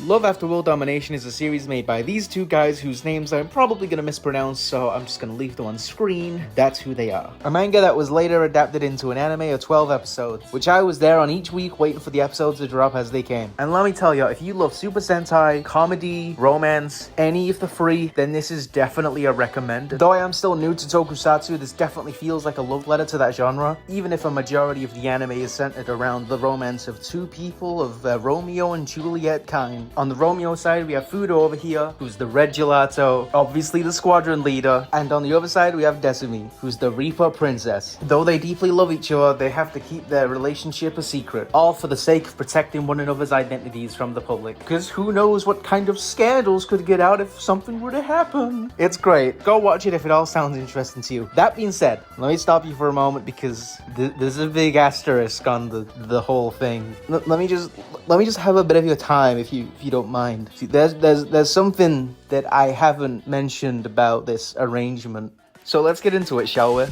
Love After World Domination is a series made by these two guys whose names I'm probably going to mispronounce, so I'm just going to leave them on screen. That's who they are. A manga that was later adapted into an anime of 12 episodes, which I was there on each week waiting for the episodes to drop as they came. And let me tell you, if you love Super Sentai, comedy, romance, any of the three, then this is definitely a recommend. Though I am still new to tokusatsu, this definitely feels like a love letter to that genre, even if a majority of the anime is centered around the romance of two people of Romeo and Juliet kind. On the Romeo side, we have Fudo over here, who's the red gelato, obviously the squadron leader, and on the other side, we have Desumi, who's the Reaper princess. Though they deeply love each other, they have to keep their relationship a secret, all for the sake of protecting one another's identities from the public. Because who knows what kind of scandals could get out if something were to happen. It's great. Go watch it if it all sounds interesting to you. That being said, let me stop you for a moment because there's a big asterisk on the whole thing. Let me just have a bit of your time if you don't mind. See, there's something that I haven't mentioned about this arrangement. So let's get into it, shall we?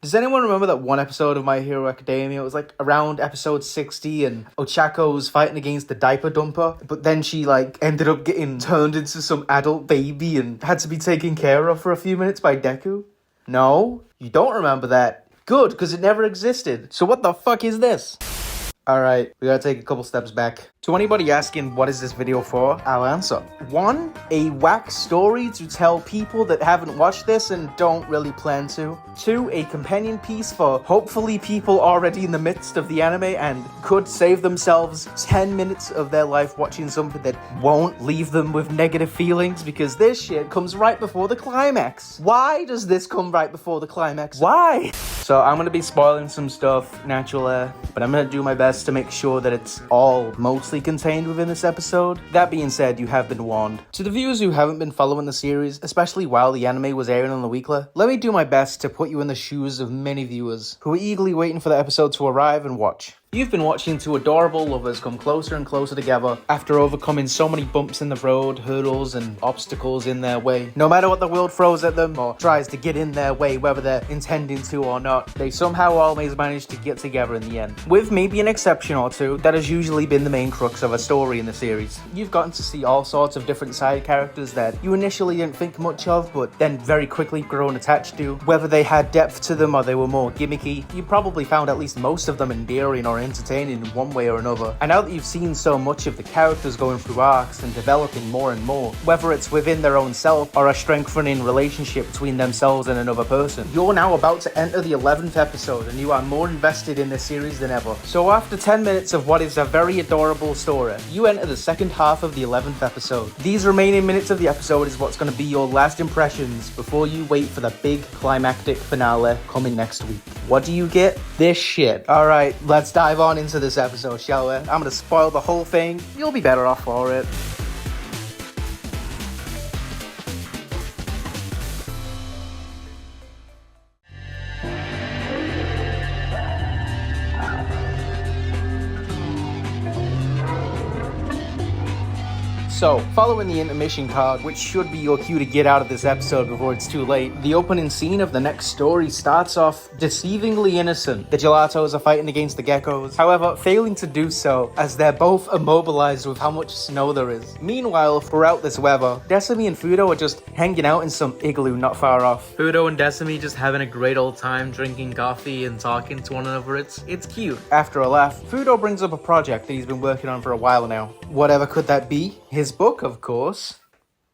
Does anyone remember that one episode of My Hero Academia? It was like around episode 60 and Ochako's fighting against the diaper dumper, but then she ended up getting turned into some adult baby and had to be taken care of for a few minutes by Deku? No? You don't remember that? Good, because it never existed. So what the fuck is this? Alright, we gotta take a couple steps back. To anybody asking what is this video for, I'll answer. 1, a whack story to tell people that haven't watched this and don't really plan to. 2, a companion piece for hopefully people already in the midst of the anime and could save themselves 10 minutes of their life watching something that won't leave them with negative feelings, because this shit comes right before the climax. Why does this come right before the climax? Why? So I'm gonna be spoiling some stuff, naturally, but I'm gonna do my best to make sure that it's all mostly contained within this episode. That being said, you have been warned. To the viewers who haven't been following the series, especially while the anime was airing on the weekly, let me do my best to put you in the shoes of many viewers who are eagerly waiting for the episode to arrive and watch. You've been watching two adorable lovers come closer and closer together after overcoming so many bumps in the road, hurdles, and obstacles in their way. No matter what the world throws at them or tries to get in their way, whether they're intending to or not, they somehow always manage to get together in the end. With maybe an exception or two, that has usually been the main crux of a story in the series. You've gotten to see all sorts of different side characters that you initially didn't think much of, but then very quickly grown attached to. Whether they had depth to them or they were more gimmicky, you probably found at least most of them endearing or entertaining in one way or another. And now that you've seen so much of the characters going through arcs and developing more and more, whether it's within their own self or a strengthening relationship between themselves and another person, you're now about to enter the 11th episode and you are more invested in this series than ever. So after 10 minutes of what is a very adorable story, you enter the second half of the 11th episode. These remaining minutes of the episode is what's going to be your last impressions before you wait for the big climactic finale coming next week. What do you get? This shit. Alright, let's dive on into this episode, shall we? I'm gonna spoil the whole thing. You'll be better off for it. So, following the intermission card, which should be your cue to get out of this episode before it's too late, the opening scene of the next story starts off deceivingly innocent. The gelatos are fighting against the geckos, however, failing to do so as they're both immobilized with how much snow there is. Meanwhile, throughout this weather, Desumi and Fudo are just hanging out in some igloo not far off. Fudo and Desumi just having a great old time drinking coffee and talking to one another. It's cute. After a laugh, Fudo brings up a project that he's been working on for a while now. Whatever could that be? His book, of course.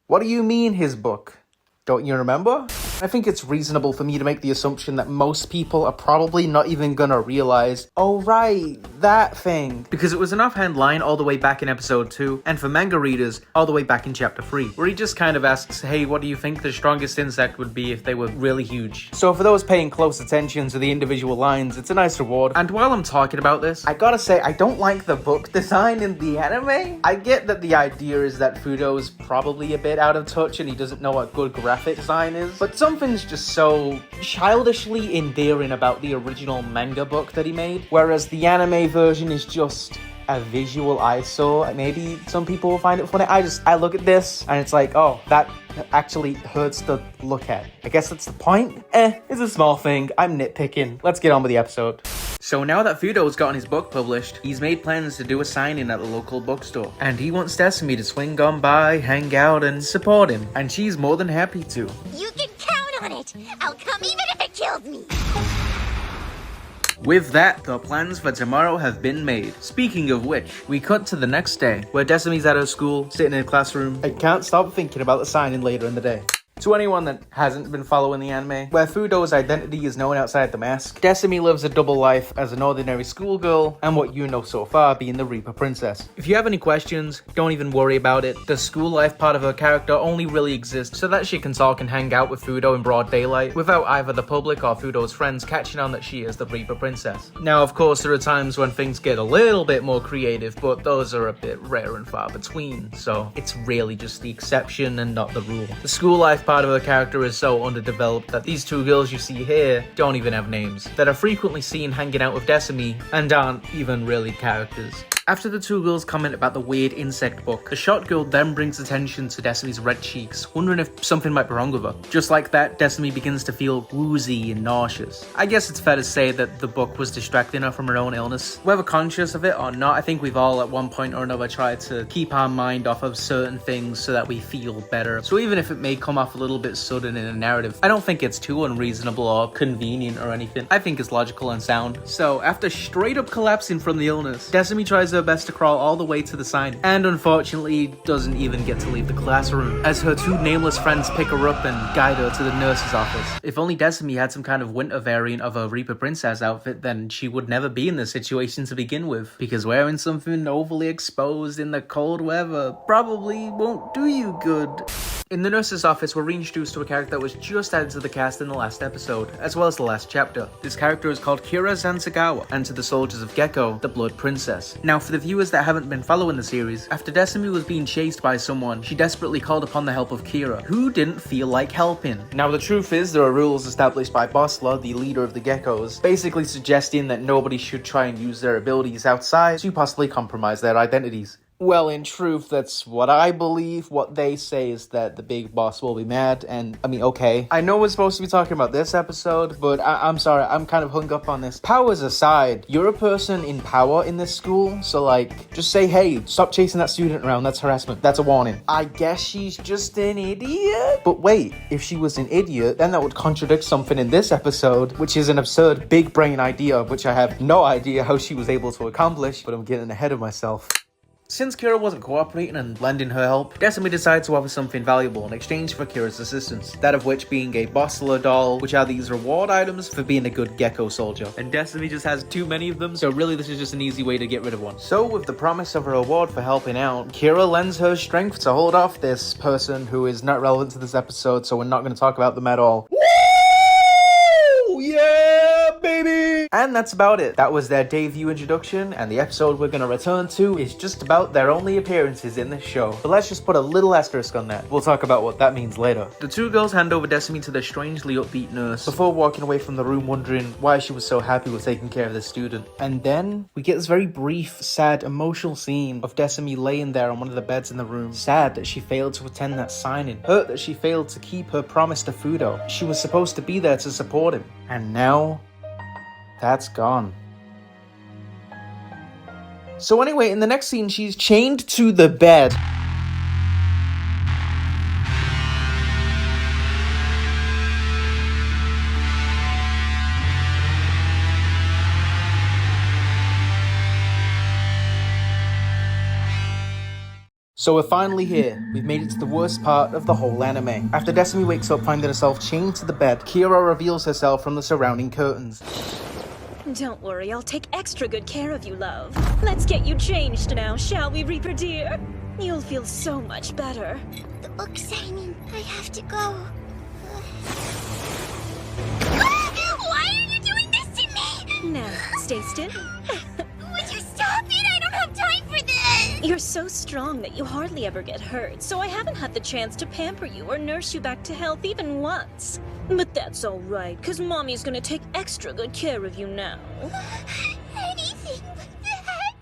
What do you mean, his book? Don't you remember? I think it's reasonable for me to make the assumption that most people are probably not even gonna realize, oh right, that thing. Because it was an offhand line all the way back in episode 2, and for manga readers, all the way back in chapter 3, where he just kind of asks, hey, what do you think the strongest insect would be if they were really huge? So for those paying close attention to the individual lines, it's a nice reward. And while I'm talking about this, I gotta say, I don't like the book design in the anime. I get that the idea is that Fudo's probably a bit out of touch and he doesn't know what good graphic design is, but something's just so childishly endearing about the original manga book that he made, whereas the anime version is just a visual eyesore. Maybe some people will find it funny. I look at this and it's like, oh, that actually hurts to look at. I guess that's the point. It's a small thing. I'm nitpicking. Let's get on with the episode. So now that Fudo's gotten his book published, he's made plans to do a signing at the local bookstore. And he wants Desami to swing on by, hang out, and support him. And she's more than happy to. You can count on it. I'll come even if it kills me. With that, the plans for tomorrow have been made. Speaking of which, we cut to the next day, where Desami's at her school, sitting in a classroom. I can't stop thinking about the signing later in the day. To anyone that hasn't been following the anime, where Fudo's identity is known outside the mask, Desami lives a double life as an ordinary schoolgirl and what you know so far being the Reaper Princess. If you have any questions, don't even worry about it. The school life part of her character only really exists so that she can talk and hang out with Fudo in broad daylight without either the public or Fudo's friends catching on that she is the Reaper Princess. Now, of course, there are times when things get a little bit more creative, but those are a bit rare and far between, so it's really just the exception and not the rule. The school life part of her character is so underdeveloped that these two girls you see here don't even have names, that are frequently seen hanging out with Desami and aren't even really characters. After the two girls comment about the weird insect book, the short girl then brings attention to Desami's red cheeks, wondering if something might be wrong with her. Just like that, Desami begins to feel woozy and nauseous. I guess it's fair to say that the book was distracting her from her own illness. Whether conscious of it or not, I think we've all at one point or another tried to keep our mind off of certain things so that we feel better. So even if it may come off a little bit sudden in a narrative, I don't think it's too unreasonable or convenient or anything. I think it's logical and sound. So after straight up collapsing from the illness, Desami tries her best to crawl all the way to the sign, and unfortunately doesn't even get to leave the classroom, as her two nameless friends pick her up and guide her to the nurse's office. If only Desami had some kind of winter variant of a Reaper Princess outfit, then she would never be in this situation to begin with, because wearing something overly exposed in the cold weather probably won't do you good. In the nurse's office, we're reintroduced to a character that was just added to the cast in the last episode, as well as the last chapter. This character is called Kira Zanzagawa, and to the soldiers of Gecko, the Blood Princess. Now, for the viewers that haven't been following the series, after Desami was being chased by someone, she desperately called upon the help of Kira, who didn't feel like helping. Now, the truth is, there are rules established by Bossler, the leader of the Geckos, basically suggesting that nobody should try and use their abilities outside to possibly compromise their identities. Well, in truth, that's what I believe. What they say is that the big boss will be mad, and I mean, okay. I know we're supposed to be talking about this episode, but I'm sorry, I'm kind of hung up on this. Powers aside, you're a person in power in this school, so like, just say, hey, stop chasing that student around, that's harassment, that's a warning. I guess she's just an idiot? But wait, if she was an idiot, then that would contradict something in this episode, which is an absurd big brain idea, which I have no idea how she was able to accomplish, but I'm getting ahead of myself. Since Kira wasn't cooperating and lending her help, Desami decides to offer something valuable in exchange for Kira's assistance, that of which being a Bossler doll, which are these reward items for being a good Gecko soldier. And Desami just has too many of them, so really this is just an easy way to get rid of one. So with the promise of a reward for helping out, Kira lends her strength to hold off this person who is not relevant to this episode, so we're not going to talk about them at all. Woo! Yeah, baby! And that's about it. That was their debut introduction, and the episode we're going to return to is just about their only appearances in this show. But let's just put a little asterisk on that. We'll talk about what that means later. The two girls hand over Desami to the strangely upbeat nurse before walking away from the room wondering why she was so happy with taking care of this student. And then we get this very brief, sad, emotional scene of Desami laying there on one of the beds in the room, sad that she failed to attend that signing, hurt that she failed to keep her promise to Fudo. She was supposed to be there to support him, and now that's gone. So anyway, in the next scene, she's chained to the bed. So we're finally here. We've made it to the worst part of the whole anime. After Desami wakes up finding herself chained to the bed, Kira reveals herself from the surrounding curtains. Don't worry, I'll take extra good care of you, love. Let's get you changed now, shall we, Reaper dear? You'll feel so much better. The book signing. I have to go. Why are you doing this to me? Now, stay still. Would you stop it? I don't have time for this. You're so strong that you hardly ever get hurt, so I haven't had the chance to pamper you or nurse you back to health even once. But that's alright, cause Mommy's gonna take extra good care of you now. Anything but that.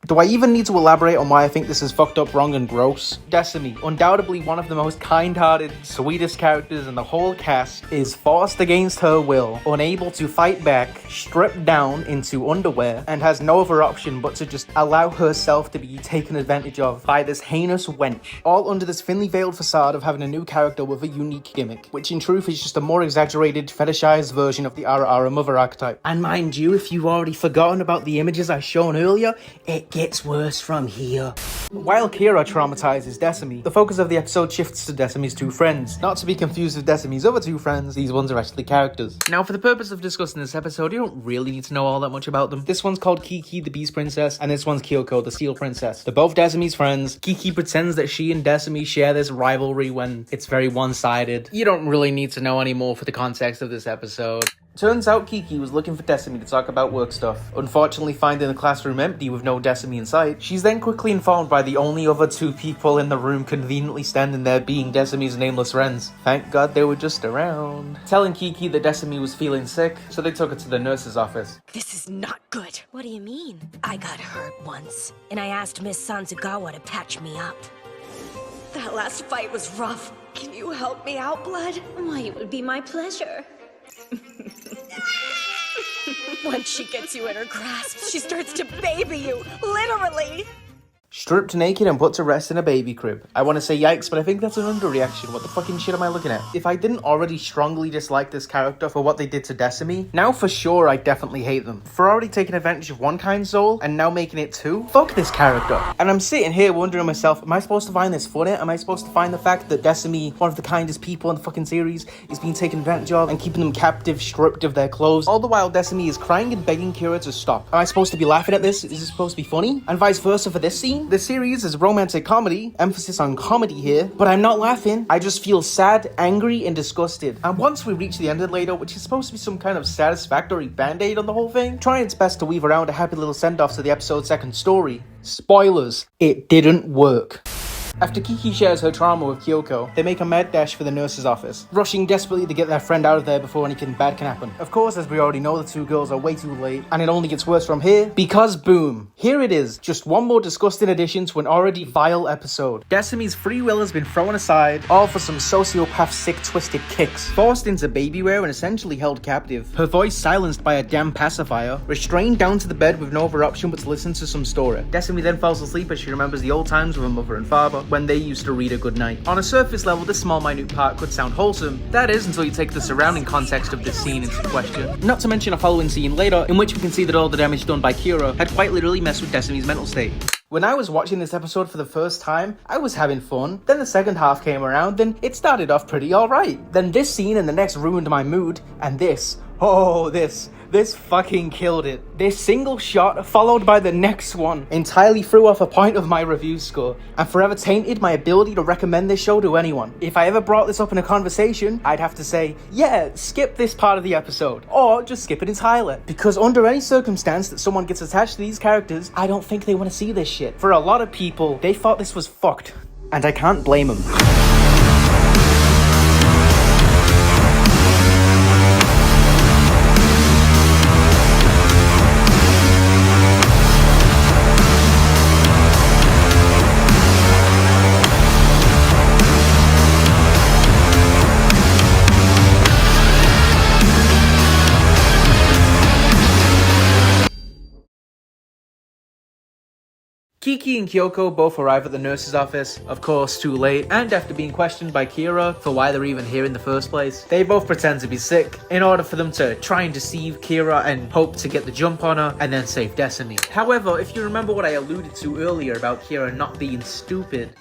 Do I even need to elaborate on why I think this is fucked up, wrong, and gross? Desami, undoubtedly one of the most kind-hearted, sweetest characters in the whole cast, is forced against her will, unable to fight back, stripped down into underwear, and has no other option but to just allow herself to be taken advantage of by this heinous wench, all under this thinly veiled facade of having a new character with a unique gimmick, which in truth is just a more exaggerated, fetishized version of the Ara mother archetype. And mind you, if you've already forgotten about the images I shown earlier, it gets worse from here. While Kira traumatizes Desami, the focus of the episode shifts to Desami's two friends. Not to be confused with Desami's other two friends, these ones are actually characters. Now, for the purpose of discussing this episode, you don't really need to know all that much about them. This one's called Kiki, the Beast Princess, and this one's Kyoko, the Steel Princess. They're both Desami's friends. Kiki pretends that she and Desami share this rivalry when it's very one-sided. You don't really need to know any more for the context of this episode. Turns out Kiki was looking for Desami to talk about work stuff. Unfortunately, finding the classroom empty with no Desami in sight, she's then quickly informed by the only other two people in the room conveniently standing there being Desami's nameless friends. Thank God they were just around. Telling Kiki that Desami was feeling sick, so they took her to the nurse's office. This is not good. What do you mean? I got hurt once, and I asked Miss Sanzugawa to patch me up. That last fight was rough. Can you help me out, Blood? Why, it would be my pleasure. Once she gets you in her grasp, she starts to baby you, literally. Stripped naked and put to rest in a baby crib. I want to say yikes, but I think that's an underreaction. What the fucking shit am I looking at? If I didn't already strongly dislike this character for what they did to Desami, now for sure I definitely hate them. For already taking advantage of one kind soul and now making it two? Fuck this character. And I'm sitting here wondering myself, am I supposed to find this funny? Am I supposed to find the fact that Desami, one of the kindest people in the fucking series, is being taken advantage of and keeping them captive, stripped of their clothes? All the while Desami is crying and begging Kira to stop. Am I supposed to be laughing at this? Is this supposed to be funny? And vice versa for this scene? This series is romantic comedy, emphasis on comedy here, but I'm not laughing. I just feel sad, angry, and disgusted. And once we reach the end of later, which is supposed to be some kind of satisfactory band-aid on the whole thing, trying its best to weave around a happy little send-off to the episode's second story. Spoilers, it didn't work. After Kiki shares her trauma with Kyoko, they make a mad dash for the nurse's office, rushing desperately to get their friend out of there before anything bad can happen. Of course, as we already know, the two girls are way too late, and it only gets worse from here, because boom, here it is, just one more disgusting addition to an already vile episode. Desami's free will has been thrown aside, all for some sociopath sick twisted kicks. Forced into baby wear and essentially held captive, her voice silenced by a damn pacifier, restrained down to the bed with no other option but to listen to some story. Desami then falls asleep as she remembers the old times with her mother and father, when they used to read a good night. On a surface level, this small minute part could sound wholesome. That is, until you take the surrounding context of this scene into question. Not to mention a following scene later, in which we can see that all the damage done by Kira had quite literally messed with Desami's mental state. When I was watching this episode for the first time, I was having fun. Then the second half came around, and it started off pretty alright. Then this scene and the next ruined my mood, and this fucking killed it. This single shot, followed by the next one, entirely threw off a point of my review score, and forever tainted my ability to recommend this show to anyone. If I ever brought this up in a conversation, I'd have to say, yeah, skip this part of the episode, or just skip it entirely. Because under any circumstance that someone gets attached to these characters, I don't think they want to see this shit. For a lot of people, they thought this was fucked, and I can't blame them. Kiki and Kyoko both arrive at the nurse's office, of course too late, and after being questioned by Kira for why they're even here in the first place, they both pretend to be sick in order for them to try and deceive Kira and hope to get the jump on her and then save Desami. However, if you remember what I alluded to earlier about Kira not being stupid,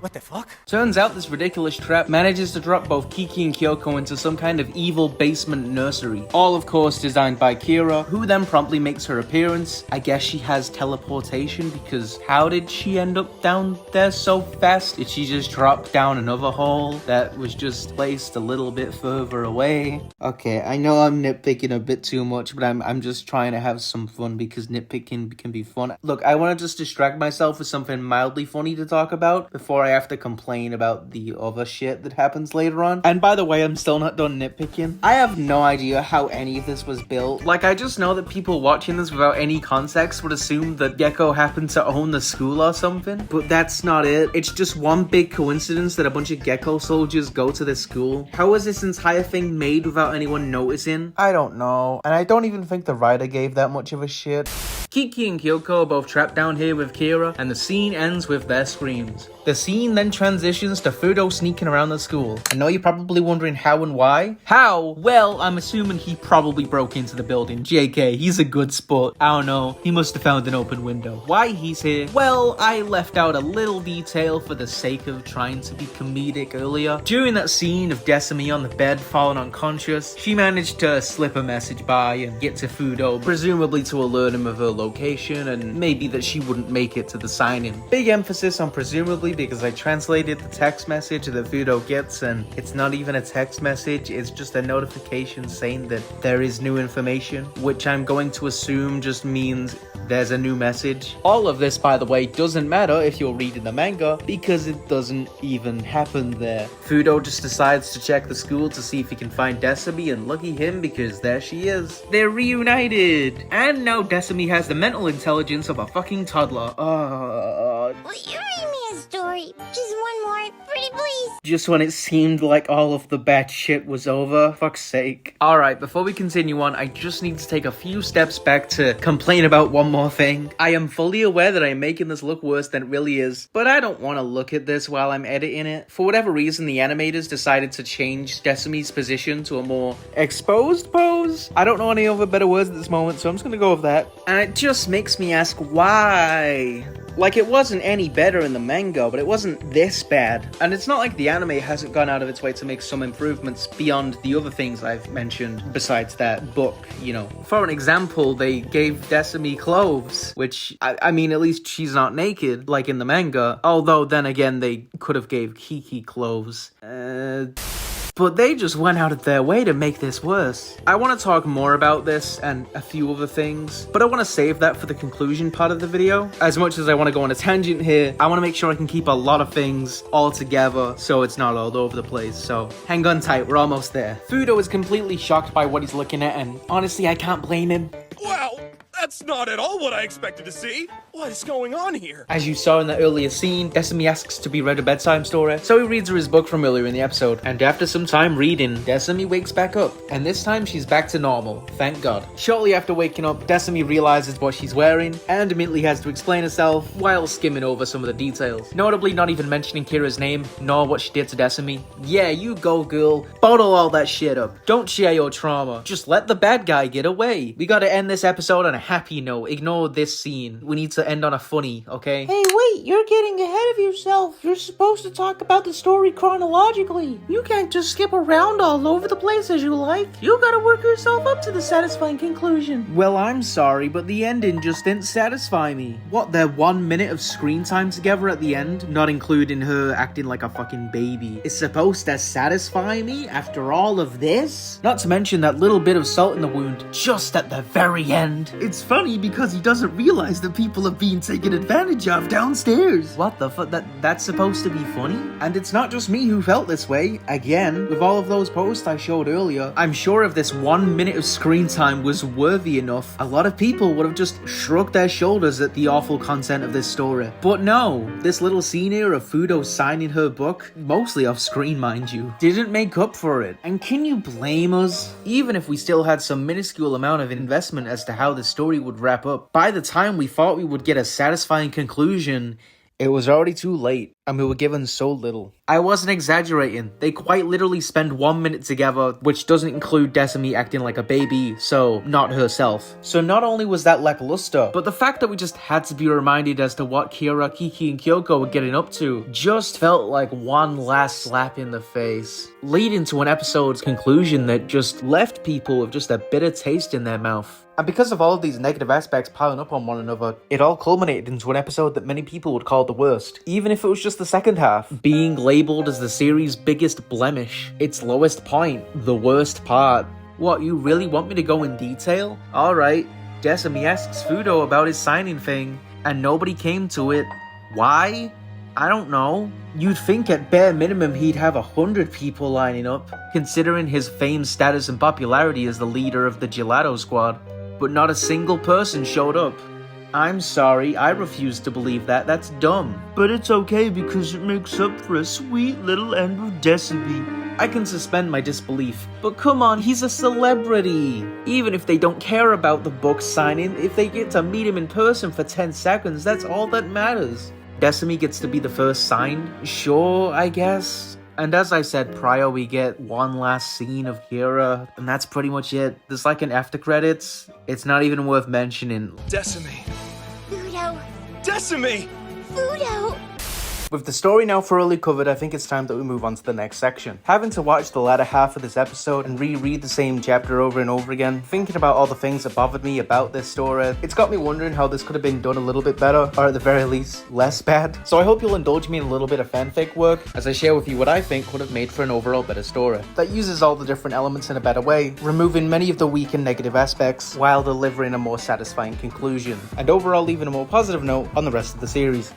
What the fuck? turns out this ridiculous trap manages to drop both Kiki and Kyoko into some kind of evil basement nursery. All of course designed by Kira, who then promptly makes her appearance. I guess she has teleportation, because how did she end up down there so fast? Did she just drop down another hole that was just placed a little bit further away? Okay, I know I'm nitpicking a bit too much, but I'm just trying to have some fun because nitpicking can be fun. Look, I want to just distract myself with something mildly funny to talk about before I have to complain about the other shit that happens later on. And by the way, I'm still not done nitpicking. I have no idea how any of this was built. Like, I just know that people watching this without any context would assume that Gecko happened to own the school or something, but that's not it. It's just one big coincidence that a bunch of Gecko soldiers go to this school. How was this entire thing made without anyone noticing? I don't know, and I don't even think the writer gave that much of a shit. Kiki and Kyoko are both trapped down here with Kira, and the scene ends with their screams. The scene then transitions to Fudo sneaking around the school. I know you're probably wondering how and why. How? Well, I'm assuming he probably broke into the building. JK, he's a good sport. I don't know, he must have found an open window. Why he's here? Well, I left out a little detail for the sake of trying to be comedic earlier. During that scene of Decimi on the bed falling unconscious, she managed to slip a message by and get to Fudo, presumably to alert him of her location and maybe that she wouldn't make it to the signing. Big emphasis on presumably because I translated the text message that Fudo gets and it's not even a text message, it's just a notification saying that there is new information, which I'm going to assume just means there's a new message. All of this, by the way, doesn't matter if you're reading the manga because it doesn't even happen there. Fudo just decides to check the school to see if he can find Decimi, and lucky him because there she is. They're reunited! And now Decimi has the mental intelligence of a fucking toddler. Will you read me a story? Just one more, pretty please. Just when it seemed like all of the bad shit was over. Fuck's sake. Alright, before we continue on, I just need to take a few steps back to complain about one more thing. I am fully aware that I'm making this look worse than it really is, but I don't want to look at this while I'm editing it. For whatever reason, the animators decided to change Decimi's position to a more exposed pose. I don't know any other better words at this moment, so I'm just gonna go with that. And it just makes me ask why. Like, it wasn't any better in the manga, but it wasn't this bad. And it's not like the anime hasn't gone out of its way to make some improvements beyond the other things I've mentioned besides that book, you know. For an example, they gave Decimi clothes, which, I mean, at least she's not naked, like in the manga. Although, then again, they could have gave Kiki clothes. But they just went out of their way to make this worse. I want to talk more about this and a few other things, but I want to save that for the conclusion part of the video. As much as I want to go on a tangent here, I want to make sure I can keep a lot of things all together so it's not all over the place. So hang on tight, we're almost there. Fudo is completely shocked by what he's looking at, and honestly, I can't blame him. Wow, that's not at all what I expected to see. What is going on here? As you saw in the earlier scene, Decimi asks to be read a bedtime story, so he reads her his book from earlier in the episode, and after some time reading, Decimi wakes back up, and this time she's back to normal, thank God. Shortly after waking up, Decimi realizes what she's wearing, and immediately has to explain herself while skimming over some of the details, notably not even mentioning Kira's name, nor what she did to Decimi. Yeah, you go girl, bottle all that shit up, don't share your trauma, just let the bad guy get away. We gotta end this episode on a happy note, ignore this scene, we need to end on a funny, okay? Hey, wait, you're getting ahead of yourself. You're supposed to talk about the story chronologically. You can't just skip around all over the place as you like. You gotta work yourself up to the satisfying conclusion. Well, I'm sorry, but the ending just didn't satisfy me. What, their 1 minute of screen time together at the end, not including her acting like a fucking baby, is supposed to satisfy me after all of this? Not to mention that little bit of salt in the wound just at the very end. It's funny because he doesn't realize that people are being taken advantage of downstairs. What the fuck? That's supposed to be funny? And it's not just me who felt this way. Again, with all of those posts I showed earlier, I'm sure if this 1 minute of screen time was worthy enough, a lot of people would have just shrugged their shoulders at the awful content of this story. But no, this little scene here of Fudo signing her book, mostly off screen mind you, didn't make up for it. And can you blame us? Even if we still had some minuscule amount of investment as to how the story would wrap up, by the time we thought we would get a satisfying conclusion, it was already too late, and we were given so little. I wasn't exaggerating. They quite literally spend 1 minute together, which doesn't include Decimi acting like a baby, so not herself. So not only was that lackluster, but the fact that we just had to be reminded as to what Kira, Kiki, and Kyoko were getting up to just felt like one last slap in the face, leading to an episode's conclusion that just left people with just a bitter taste in their mouth. And because of all of these negative aspects piling up on one another, it all culminated into an episode that many people would call the worst, even if it was just just the second half, being labelled as the series' biggest blemish, its lowest point, the worst part. What, you really want me to go in detail? Alright, Decimi asks Fudo about his signing thing, and nobody came to it. Why? I don't know. You'd think at bare minimum he'd have 100 people lining up, considering his fame, status, and popularity as the leader of the Gelato Squad. But not a single person showed up. I'm sorry, I refuse to believe that. That's dumb. But it's okay because it makes up for a sweet little end with Decimi. I can suspend my disbelief, but come on, he's a celebrity. Even if they don't care about the book signing, if they get to meet him in person for 10 seconds, that's all that matters. Decimi gets to be the first signed? Sure, I guess. And as I said prior, we get one last scene of Kira, and that's pretty much it. There's like an after credits. It's not even worth mentioning. Decimi. Fudo. Decimi! Fudo. With the story now thoroughly covered, I think it's time that we move on to the next section. Having to watch the latter half of this episode and reread the same chapter over and over again, thinking about all the things that bothered me about this story, it's got me wondering how this could have been done a little bit better, or at the very least, less bad. So I hope you'll indulge me in a little bit of fanfic work, as I share with you what I think would have made for an overall better story, that uses all the different elements in a better way, removing many of the weak and negative aspects, while delivering a more satisfying conclusion, and overall leaving a more positive note on the rest of the series.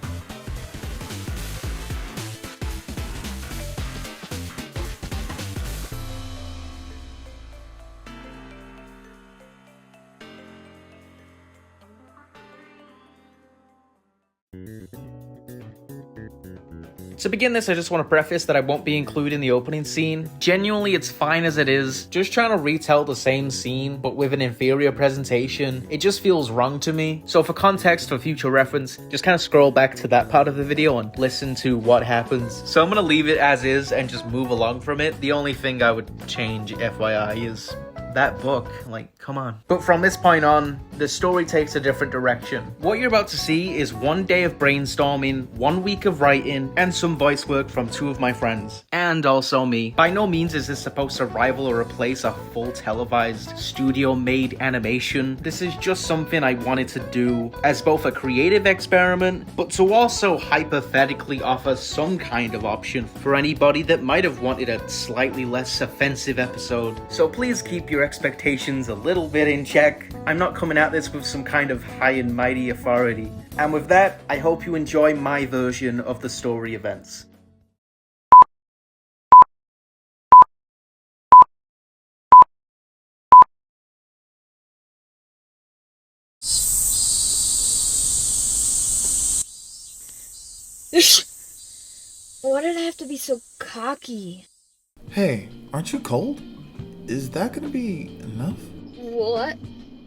To begin this, I just want to preface that I won't be including the opening scene. Genuinely, it's fine as it is. Just trying to retell the same scene, but with an inferior presentation, it just feels wrong to me. So for context, for future reference, just kind of scroll back to that part of the video and listen to what happens. So I'm going to leave it as is and just move along from it. The only thing I would change, FYI, is that book. Like, come on. But from this point on, the story takes a different direction. What you're about to see is one day of brainstorming, 1 week of writing, and some voice work from 2 of my friends. And also me. By no means is this supposed to rival or replace a full televised, studio-made animation. This is just something I wanted to do as both a creative experiment, but to also hypothetically offer some kind of option for anybody that might have wanted a slightly less offensive episode. So please keep your expectations a little bit in check. I'm not coming at this with some kind of high and mighty authority. And with that, I hope you enjoy my version of the story events. Why did I have to be so cocky? Hey, aren't you cold? Is that gonna be enough? What?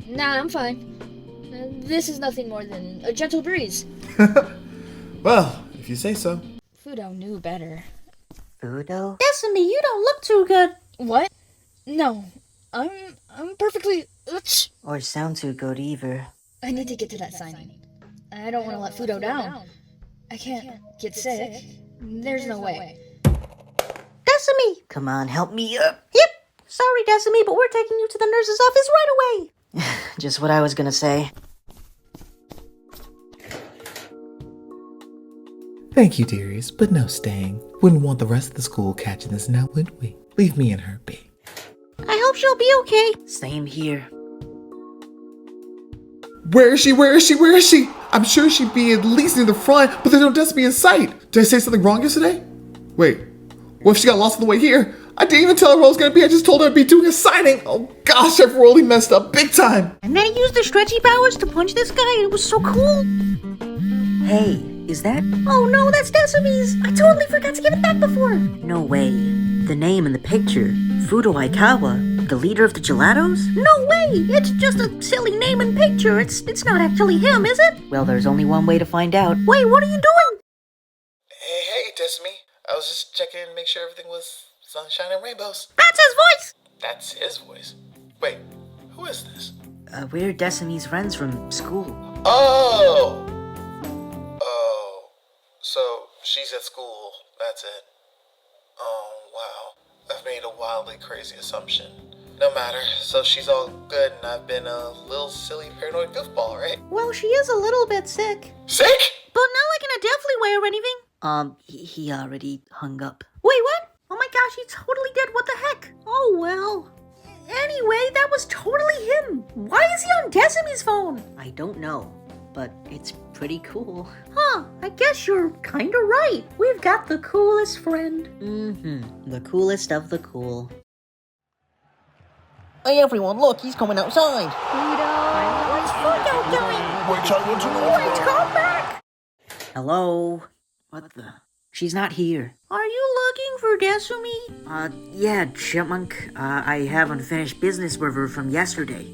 Nah, I'm fine. This is nothing more than a gentle breeze. Well, if you say so. Fudo knew better. Fudo? Decimi, you don't look too good. What? No, I'm perfectly. Or sound too good either. I need to get to that signing. I don't want to let Fudo down. I can't get sick. There's no way. Decimi! Come on, help me up. Yep! Sorry, Decimi, but we're taking you to the nurse's office right away! Just what I was gonna say. Thank you, dearies, but no staying. Wouldn't want the rest of the school catching this now, would we? Leave me and her be. I hope she'll be okay. Same here. Where is she? Where is she? Where is she? I'm sure she'd be at least near the front, but there's no Decimi in sight. Did I say something wrong yesterday? Wait, what if she got lost on the way here? I didn't even tell her where I was gonna be. I just told her I'd be doing a signing. Oh gosh, I've really messed up big time. And then he used the stretchy powers to punch this guy, and it was so cool. Hey, is that? Oh no, that's Decimi's. I totally forgot to give it back before. No way. The name in the picture. Fudo Aikawa, the leader of the Gelatos? No way! It's just a silly name and picture. It's not actually him, is it? Well, there's only one way to find out. Wait, what are you doing? Hey, Decimi. I was just checking to make sure everything was sunshine and rainbows. That's his voice! That's his voice. Wait, who is this? We're Decimi's friends from school. Oh, so she's at school. That's it. Oh, wow. I've made a wildly crazy assumption. No matter. So she's all good and I've been a little silly paranoid goofball, right? Well, she is a little bit sick. Sick? But not like in a deathly way or anything. He already hung up. Wait, what? Oh my gosh, he totally did. What the heck? Oh, well. Anyway, that was totally him. Why is he on Desimy's phone? I don't know, but it's pretty cool. Huh, I guess you're kinda right. We've got the coolest friend. The coolest of the cool. Hey everyone, look, he's coming outside. What's Fudo doing? Which I want to know. Wait, come back! Hello? What the? She's not here. Are you looking for Desumi? Yeah, Chipmunk. I have unfinished business with her from yesterday.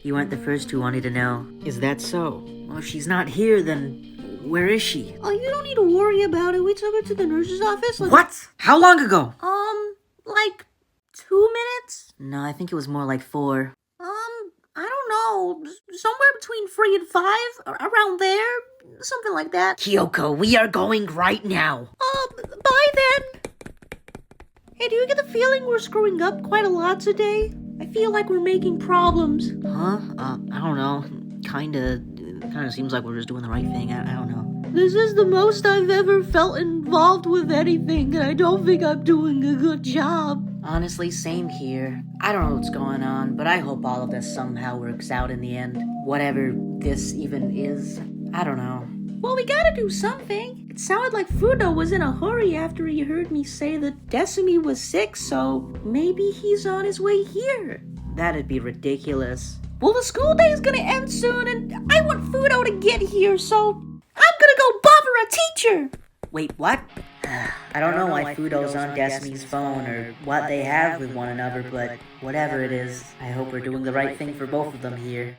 You weren't the first who wanted to know. Is that so? Well, if she's not here, then where is she? Oh, you don't need to worry about it. We took her to the nurse's office. What? How long ago? Like 2 minutes? No, I think it was more like 4. I don't know. Somewhere between 3 and 5, around there. Something like that. Kyoko, we are going right now. Bye then. Hey, do you get the feeling we're screwing up quite a lot today? I feel like we're making problems. Huh? I don't know. Kinda seems like we're just doing the right thing. I don't know. This is the most I've ever felt involved with anything, and I don't think I'm doing a good job. Honestly, same here. I don't know what's going on, but I hope all of this somehow works out in the end. Whatever this even is. I don't know. Well, we gotta do something. It sounded like Fudo was in a hurry after he heard me say that Desumi was sick, so maybe he's on his way here. That'd be ridiculous. Well, the school day is gonna end soon, and I want Fudo to get here, so I'm gonna go bother a teacher. Wait, what? I don't know why Fudo's on Destiny's phone or what they have with one another, but whatever it is, I hope we're doing the right thing for both of them here.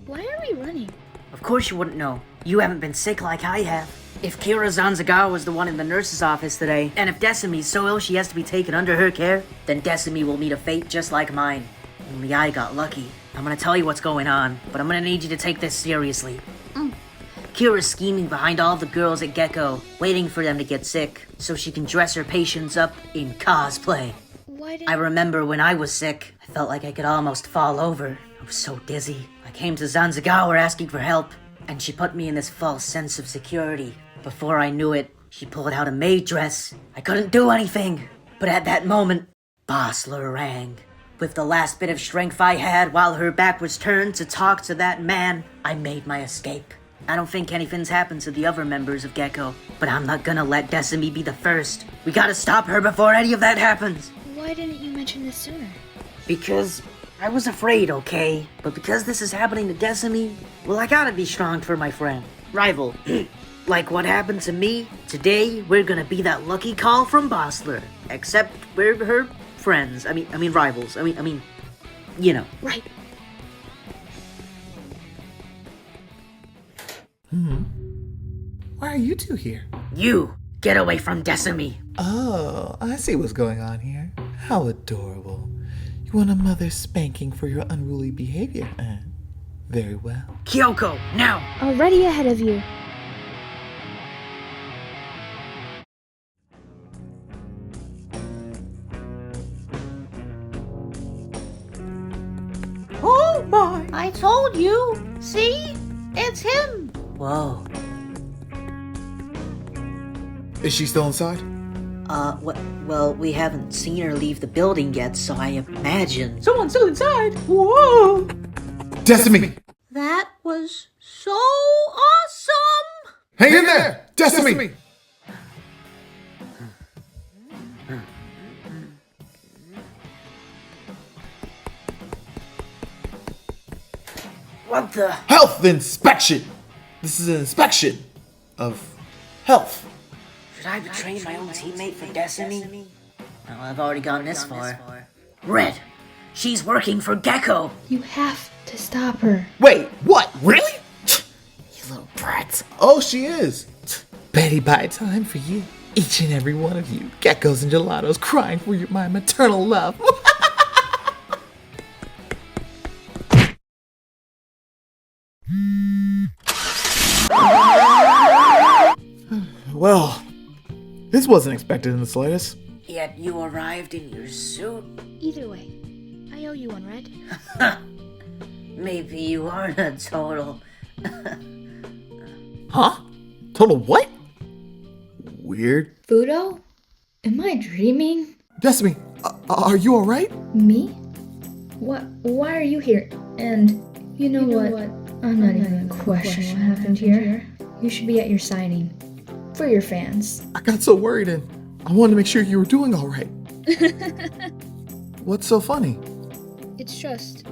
Why are we running? Of course you wouldn't know. You haven't been sick like I have. If Kira Zanzagawa was the one in the nurse's office today, and if Desumi's so ill she has to be taken under her care, then Desumi will meet a fate just like mine. Only I got lucky. I'm gonna tell you what's going on, but I'm gonna need you to take this seriously. Kira's scheming behind all the girls at Gecko, waiting for them to get sick, so she can dress her patients up in cosplay. Why did I remember when I was sick, I felt like I could almost fall over. I was so dizzy. I came to Zanzagawa asking for help, and she put me in this false sense of security. Before I knew it, she pulled out a maid dress. I couldn't do anything, but at that moment, Bossler rang. With the last bit of strength I had while her back was turned to talk to that man, I made my escape. I don't think anything's happened to the other members of Gecko, but I'm not gonna let Desumi be the first. We gotta stop her before any of that happens. Why didn't you mention this sooner? Because I was afraid, okay? But because this is happening to Desumi, well, I gotta be strong for my friend. Rival. Like what happened to me, today we're gonna be that lucky call from Bossler. Except we're her friends. I mean rivals. I mean, you know. Right. Why are you two here? You, get away from Desumi. Oh, I see what's going on here. How adorable. You want a mother spanking for your unruly behavior? Very well. Kyoko, now! Already ahead of you. Oh my! I told you! See? It's him! Whoa. Is she still inside? Well, we haven't seen her leave the building yet, so I imagine... Someone's still inside! Whoa! Desumi! That was so awesome! Hang in there! Desumi! What the... Health inspection! This is an inspection of health. Should I betray my own teammate for Desumi? Well, I've already gone this far. Red! She's working for Gecko! You have to stop her. Wait, what? Really? You little brat. Oh, she is. Betty Bye time for you. Each and every one of you. Geckos and gelatos crying for my maternal love. Well, this wasn't expected in the slightest. Yet you arrived in your suit? Either way, I owe you one, Red. Maybe you aren't a total... Huh? Total what? Weird. Fudo? Am I dreaming? Destiny, are you alright? Me? What? Why are you here? And you know what? I'm not even gonna question what happened here. You should be at your signing. For your fans. I got so worried and I wanted to make sure you were doing alright. What's so funny? It's just...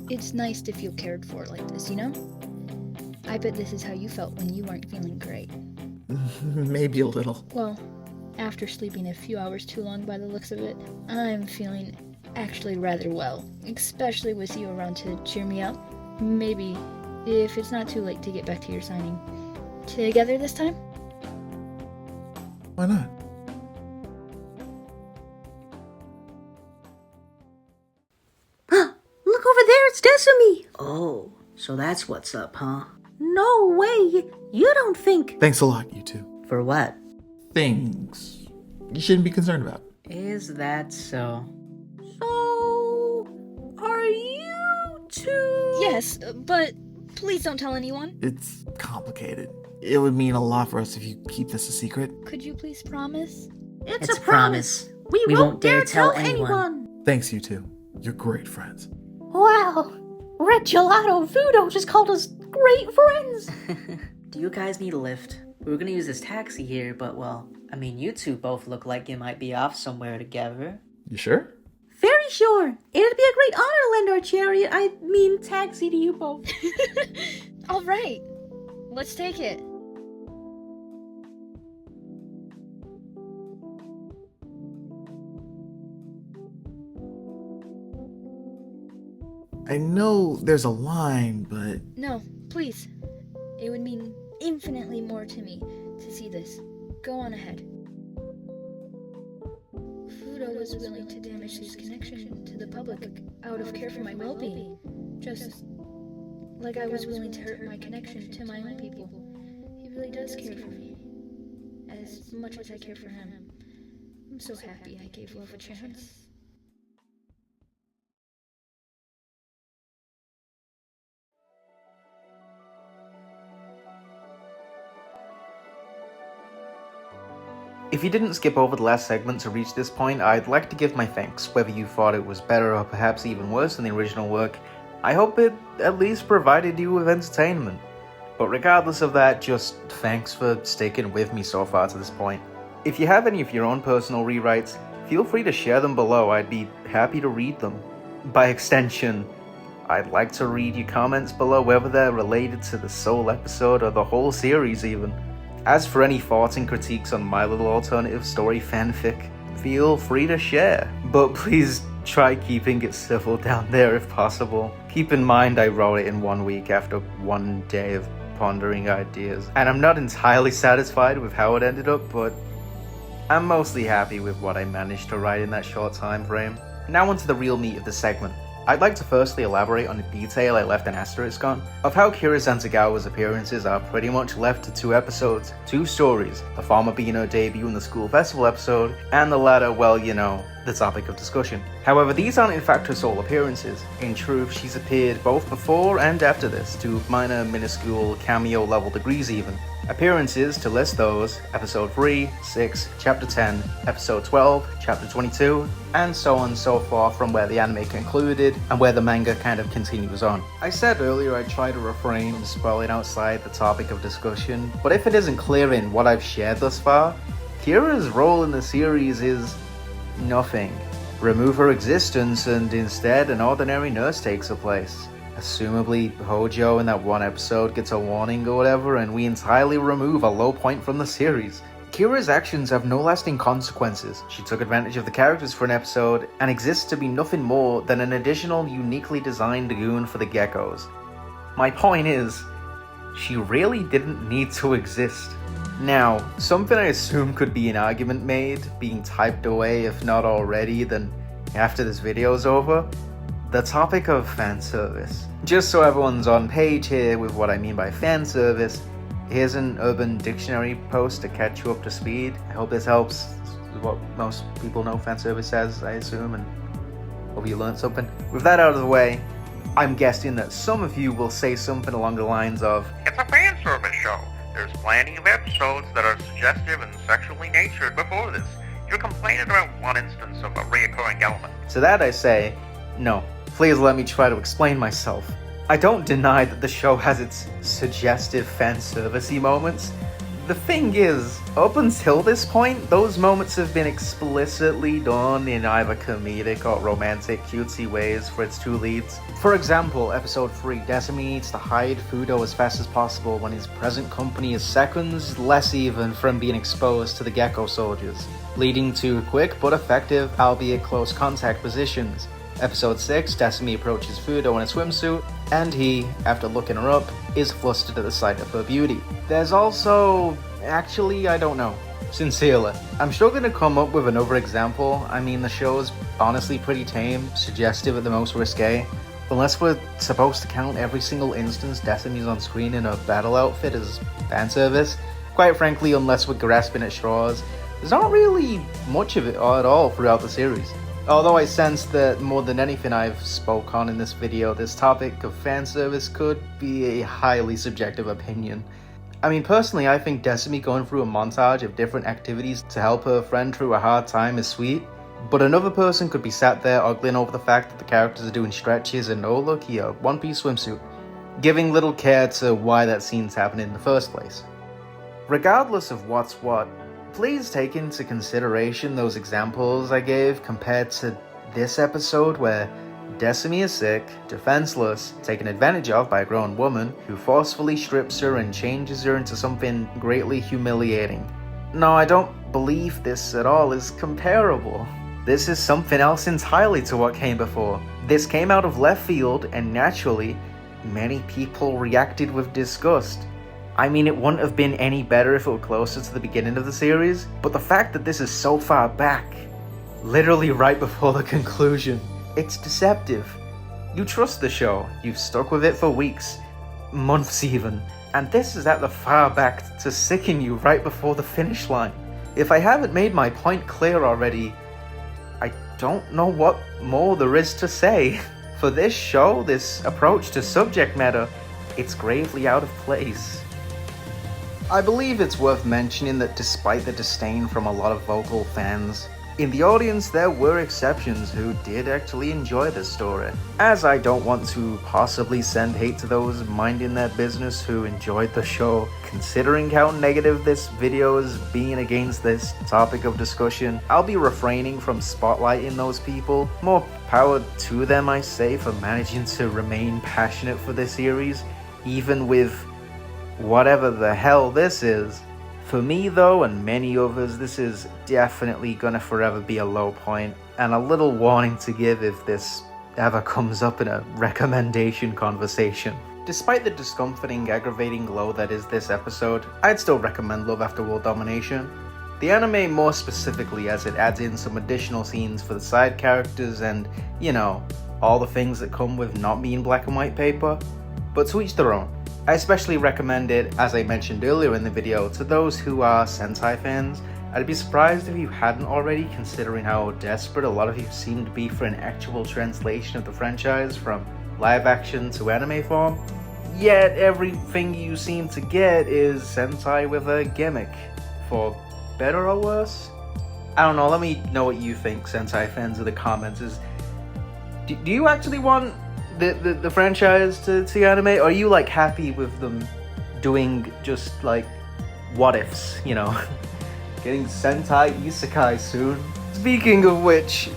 It's nice to feel cared for like this, you know? I bet this is how you felt when you weren't feeling great. Maybe a little. Well, after sleeping a few hours too long by the looks of it, I'm feeling actually rather well. Especially with you around to cheer me up. Maybe, if it's not too late to get back to your signing. Together this time? Why not? Look over there, it's Decimi! Oh, so that's what's up, huh? No way! You don't think... Thanks a lot, you two. For what? Things you shouldn't be concerned about. Is that so? So... Are you two... Yes, but please don't tell anyone. It's complicated. It would mean a lot for us if you keep this a secret. Could you please promise? It's a promise. We won't dare tell anyone. Thanks, you two. You're great friends. Wow, Red Gelato Fudo just called us great friends. Do you guys need a lift? We were gonna use this taxi here, but well, I mean, you two both look like you might be off somewhere together. You sure? Very sure. It'd be a great honor to lend our chariot, I mean taxi to you both. All right, let's take it. I know there's a line, but... No, please. It would mean infinitely more to me to see this. Go on ahead. Fudo was willing to damage his connection to the public out of care for my well-being. Just like I was willing to hurt my connection to my own people. He really does care for me. As much as I care for him. I'm so happy I gave love a chance. If you didn't skip over the last segment to reach this point, I'd like to give my thanks. Whether you thought it was better or perhaps even worse than the original work, I hope it at least provided you with entertainment. But regardless of that, just thanks for sticking with me so far to this point. If you have any of your own personal rewrites, feel free to share them below. I'd be happy to read them. By extension, I'd like to read your comments below, whether they're related to the sole episode or the whole series even. As for any thoughts and critiques on my little alternative story fanfic, feel free to share. But please try keeping it civil down there if possible. Keep in mind I wrote it in 1 week after 1 day of pondering ideas. And I'm not entirely satisfied with how it ended up, but I'm mostly happy with what I managed to write in that short time frame. Now onto the real meat of the segment. I'd like to firstly elaborate on a detail I left an asterisk on, of how Kira Zanzagawa's appearances are pretty much left to 2 episodes, 2 stories, the former being her debut in the school festival episode, and the latter, well, you know, the topic of discussion. However, these aren't in fact her sole appearances. In truth, she's appeared both before and after this, to minor, minuscule, cameo level degrees even. Appearances, to list those, episode 3, 6, chapter 10, episode 12, chapter 22, and so on and so forth from where the anime concluded and where the manga kind of continues on. I said earlier I'd try to refrain from spoiling outside the topic of discussion, but if it isn't clear in what I've shared thus far, Kira's role in the series is nothing. Remove her existence and instead an ordinary nurse takes her place. Assumably, Hojo in that one episode gets a warning or whatever, and we entirely remove a low point from the series. Kira's actions have no lasting consequences. She took advantage of the characters for an episode, and exists to be nothing more than an additional uniquely designed goon for the geckos. My point is, she really didn't need to exist. Now, something I assume could be an argument made, being typed away if not already, then after this video's over, the topic of fan service. Just so everyone's on page here with what I mean by fan service, here's an Urban Dictionary post to catch you up to speed. I hope this helps. This is what most people know fan service as, I assume, and hope you learned something. With that out of the way, I'm guessing that some of you will say something along the lines of, "It's a fan service show. There's plenty of episodes that are suggestive and sexually natured before this. You're complaining about one instance of a reoccurring element. To that I say, no. Please let me try to explain myself. I don't deny that the show has its suggestive fan servicey moments. The thing is, up until this point, those moments have been explicitly done in either comedic or romantic cutesy ways for its two leads. For example, episode 3, Decimi needs to hide Fudo as fast as possible when his present company is seconds less even from being exposed to the Gecko soldiers, leading to quick but effective, albeit close contact positions. Episode 6, Decimi approaches Fudo in a swimsuit, and he, after looking her up, is flustered at the sight of her beauty. There's also... actually, I don't know. Sincerely. I'm struggling to come up with another example. I mean, the show's honestly pretty tame, suggestive at the most risque. Unless we're supposed to count every single instance Decimi's on screen in a battle outfit as fanservice. Quite frankly, unless we're grasping at straws, there's not really much of it at all throughout the series. Although I sense that more than anything I've spoke on in this video, this topic of fanservice could be a highly subjective opinion. I mean, personally, I think Decimi going through a montage of different activities to help her friend through a hard time is sweet, but another person could be sat there ogling over the fact that the characters are doing stretches and oh look, a one-piece swimsuit, giving little care to why that scene's happening in the first place. Regardless of what's what, please take into consideration those examples I gave compared to this episode where Decimi is sick, defenseless, taken advantage of by a grown woman who forcefully strips her and changes her into something greatly humiliating. No, I don't believe this at all is comparable. This is something else entirely to what came before. This came out of left field, and naturally, many people reacted with disgust. I mean, it wouldn't have been any better if it were closer to the beginning of the series, but the fact that this is so far back, literally right before the conclusion, it's deceptive. You trust the show, you've stuck with it for weeks, months even, and this is at the far back to sicken you right before the finish line. If I haven't made my point clear already, I don't know what more there is to say. For this show, this approach to subject matter, it's gravely out of place. I believe it's worth mentioning that despite the disdain from a lot of vocal fans, in the audience there were exceptions who did actually enjoy this story. As I don't want to possibly send hate to those minding their business who enjoyed the show, considering how negative this video is being against this topic of discussion, I'll be refraining from spotlighting those people. More power to them, I say, for managing to remain passionate for this series, even with whatever the hell this is. For me though, and many others, this is definitely gonna forever be a low point, and a little warning to give if this ever comes up in a recommendation conversation. Despite the discomforting, aggravating glow that is this episode, I'd still recommend Loveafterworlddomination. The anime more specifically, as it adds in some additional scenes for the side characters and, you know, all the things that come with not being black and white paper, but to each their own. I especially recommend it, as I mentioned earlier in the video, to those who are Sentai fans. I'd be surprised if you hadn't already, considering how desperate a lot of you seem to be for an actual translation of the franchise from live action to anime form. Yet everything you seem to get is Sentai with a gimmick. For better or worse? I don't know, let me know what you think, Sentai fans, in the comments. Do you actually want the franchise to see anime, or are you like happy with them doing just like what ifs, you know? Getting Sentai Isekai soon. Speaking of which,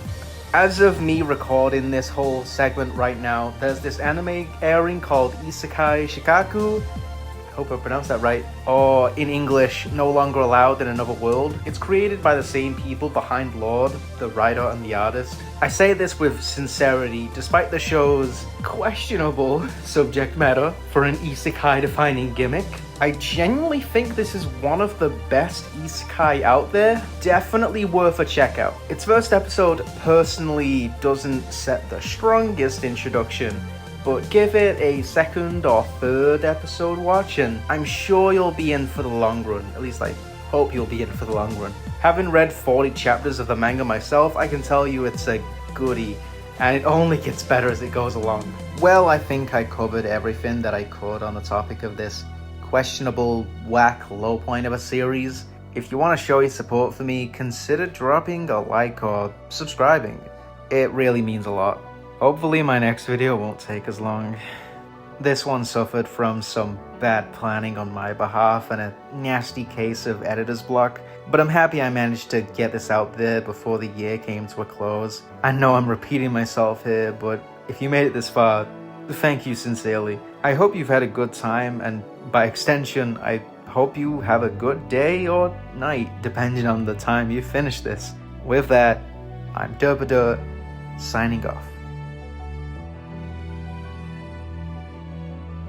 as of me recording this whole segment right now, there's this anime airing called Isekai Shikaku. I hope I pronounced that right. Or in English, No Longer Allowed in Another World. It's created by the same people behind Lord, the writer and the artist. I say this with sincerity, despite the show's questionable subject matter for an isekai defining gimmick. I genuinely think this is one of the best isekai out there. Definitely worth a check out. Its first episode personally doesn't set the strongest introduction, but give it a second or third episode watch and I'm sure you'll be in for the long run. At least I hope you'll be in for the long run. Having read 40 chapters of the manga myself, I can tell you it's a goodie, and it only gets better as it goes along. Well, I think I covered everything that I could on the topic of this questionable, whack low point of a series. If you want to show your support for me, consider dropping a like or subscribing. It really means a lot. Hopefully my next video won't take as long. This one suffered from some bad planning on my behalf and a nasty case of editor's block, but I'm happy I managed to get this out there before the year came to a close. I know I'm repeating myself here, but if you made it this far, thank you sincerely. I hope you've had a good time, and by extension, I hope you have a good day or night, depending on the time you finish this. With that, I'm DerpADuh, signing off.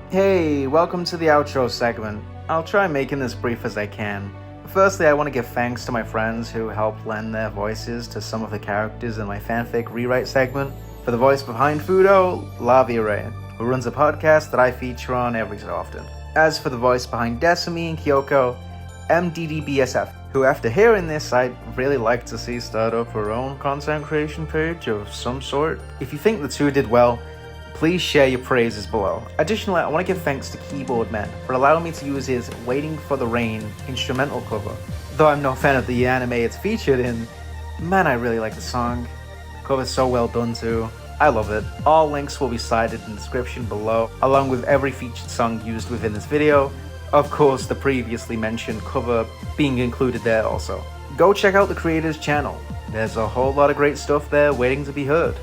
Hey, welcome to the outro segment. I'll try making this brief as I can. Firstly, I want to give thanks to my friends who helped lend their voices to some of the characters in my fanfic rewrite segment. For the voice behind Fudo, Laviarray, who runs a podcast that I feature on every so often. As for the voice behind Decimi and Kyoko, MDDBSF, who after hearing this, I'd really like to see start up her own content creation page of some sort. If you think the two did well, please share your praises below. Additionally, I want to give thanks to Keyboard Man for allowing me to use his Waiting for the Rain instrumental cover. Though I'm no fan of the anime it's featured in, man, I really like the song. The cover's so well done too. I love it. All links will be cited in the description below, along with every featured song used within this video. Of course, the previously mentioned cover being included there also. Go check out the creator's channel. There's a whole lot of great stuff there waiting to be heard.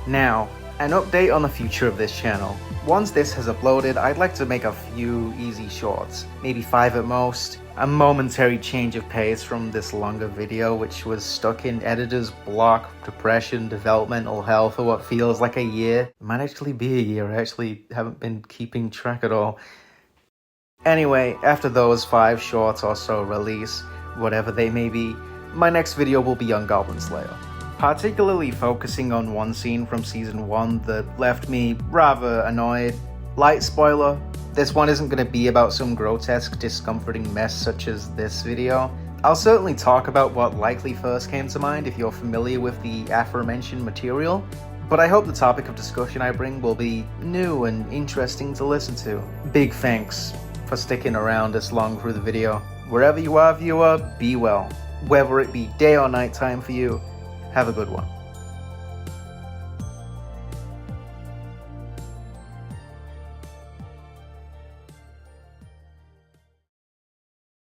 Now, an update on the future of this channel. Once this has uploaded, I'd like to make a few easy shorts, maybe 5 at most. A momentary change of pace from this longer video, which was stuck in editor's block, depression, developmental hell for what feels like a year. It might actually be a year, I actually haven't been keeping track at all. Anyway, after those 5 shorts or so release, whatever they may be, my next video will be on Goblin Slayer. Particularly focusing on one scene from season 1 that left me rather annoyed. Light spoiler, this one isn't going to be about some grotesque, discomforting mess such as this video. I'll certainly talk about what likely first came to mind if you're familiar with the aforementioned material, but I hope the topic of discussion I bring will be new and interesting to listen to. Big thanks for sticking around this long through the video. Wherever you are, viewer, be well. Whether it be day or night time for you, have a good one.